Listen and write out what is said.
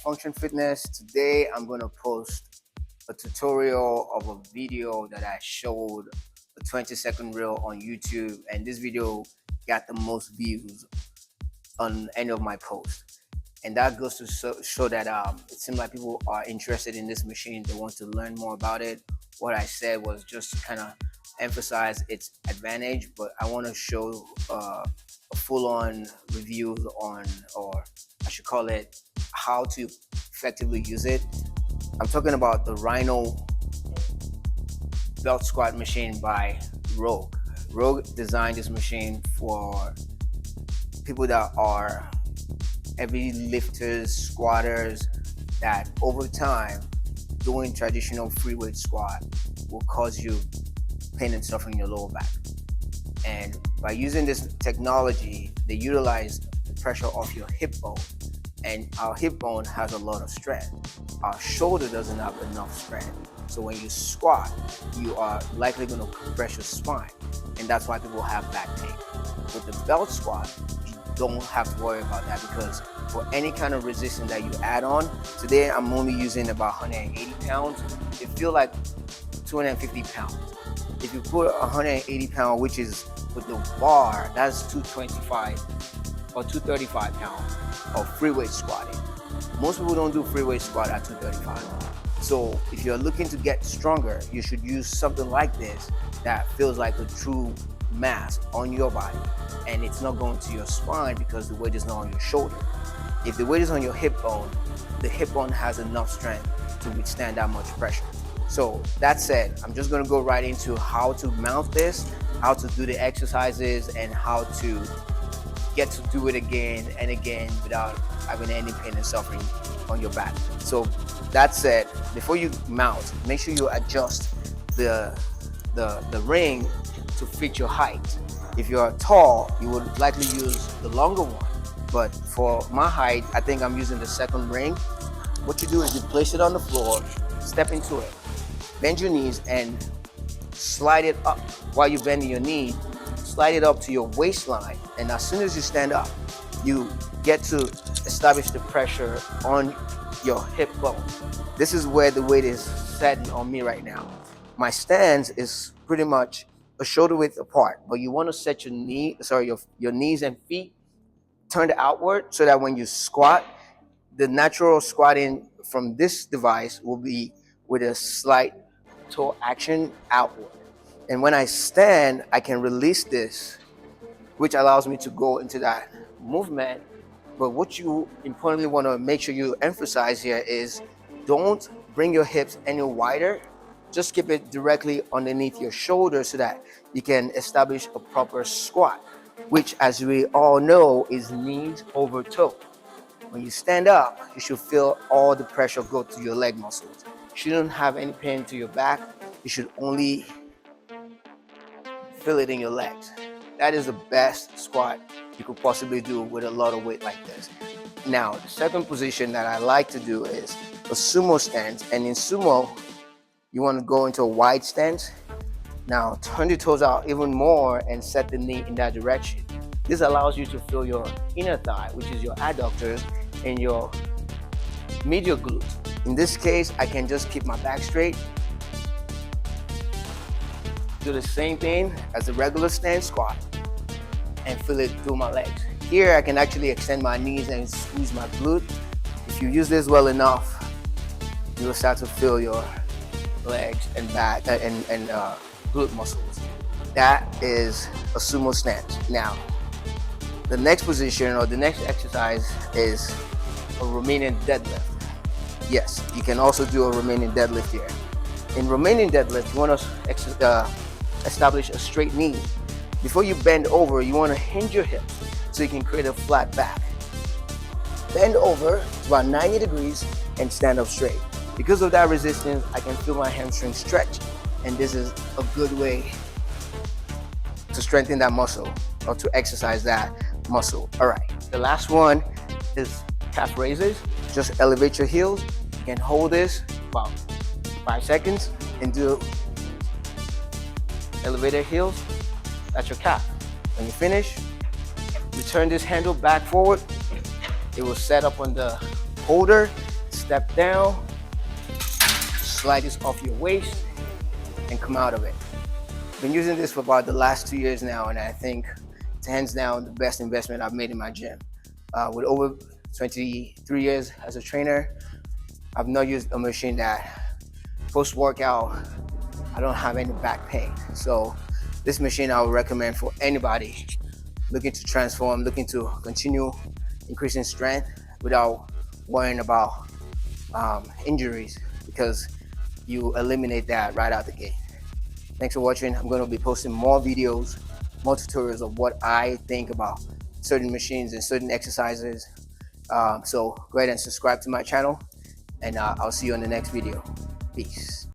Function Fitness. Today I'm going to post a tutorial of a video that I showed, a 20-second reel on YouTube, and this video got the most views on any of my posts. And that goes to show that it seems like people are interested in this machine. They want to learn more about it. What I said was just to kind of emphasize its advantage, but I want to show a full-on review on, or I should call it, how to effectively use it. I'm talking about the Rhino belt squat machine by Rogue. Rogue designed this machine for people that are heavy lifters, squatters, that over time doing traditional free weight squat will cause you pain and suffering in your lower back. And by using this technology, they utilize the pressure off your hip bone, and our hip bone has a lot of strength. Our shoulder doesn't have enough strength. So when you squat, you are likely going to compress your spine, and that's why people have back pain. With the belt squat, you don't have to worry about that, because for any kind of resistance that you add on, today I'm only using about 180 pounds. It feels like 250 pounds. If you put 180 pounds, which is with the bar, that's 225 or 235 pounds of free weight squatting. Most people don't do free weight squat at 235. So if you're looking to get stronger, you should use something like this that feels like a true mass on your body, and it's not going to your spine because the weight is not on your shoulder. If the weight is on your hip bone, the hip bone has enough strength to withstand that much pressure. So that said, I'm just gonna go right into how to mount this, how to do the exercises, and how to get to do it again and again without having any pain and suffering on your back. So that said, before you mount, make sure you adjust the ring to fit your height. If you're tall, you would likely use the longer one. But for my height, I think I'm using the second ring. What you do is you place it on the floor, step into it, bend your knees and slide it up. While you're bending your knee, slide it up to your waistline. And as soon as you stand up, you get to establish the pressure on your hip bone. This is where the weight is setting on me right now. My stance is pretty much a shoulder width apart, but you want to set your knees and feet turned outward so that when you squat, the natural squatting from this device will be with a slight toe action outward. And when I stand, I can release this, which allows me to go into that movement. But what you importantly want to make sure you emphasize here is don't bring your hips any wider. Just keep it directly underneath your shoulder so that you can establish a proper squat, which, as we all know, is knees over toe. When you stand up, you should feel all the pressure go to your leg muscles. You shouldn't have any pain to your back. You should only feel it in your legs. That is the best squat you could possibly do with a lot of weight like this. Now, the second position that I like to do is a sumo stance. And in sumo, you want to go into a wide stance. Now, turn the toes out even more and set the knee in that direction. This allows you to feel your inner thigh, which is your adductors, and your medial glutes. In this case, I can just keep my back straight. Do the same thing as the regular stance squat and feel it through my legs. Here, I can actually extend my knees and squeeze my glute. If you use this well enough, you will start to feel your legs and back and glute muscles. That is a sumo stance. Now, the next position or the next exercise is a Romanian deadlift. Yes, you can also do a Romanian deadlift here. In Romanian deadlift, you want to establish a straight knee. Before you bend over, you want to hinge your hips so you can create a flat back. Bend over to about 90 degrees and stand up straight. Because of that resistance, I can feel my hamstrings stretch, and this is a good way to strengthen that muscle or to exercise that muscle. All right, the last one is calf raises. Just elevate your heels. You can hold this about 5 seconds and do elevated heels. That's your calf. When you finish, return this handle back forward. It will set up on the holder Step down, slide this off your waist, and come out of it. Been using this for about the last 2 years now, and I think it's hands down the best investment I've made in my gym. With over 23 years as a trainer, I've not used a machine that post-workout I don't have any back pain. So this machine I would recommend for anybody looking to transform, looking to continue increasing strength without worrying about injuries, because you eliminate that right out the gate. Thanks for watching. I'm going to be posting more videos, more tutorials of what I think about certain machines and certain exercises. So go ahead and subscribe to my channel, and I'll see you in the next video. Peace.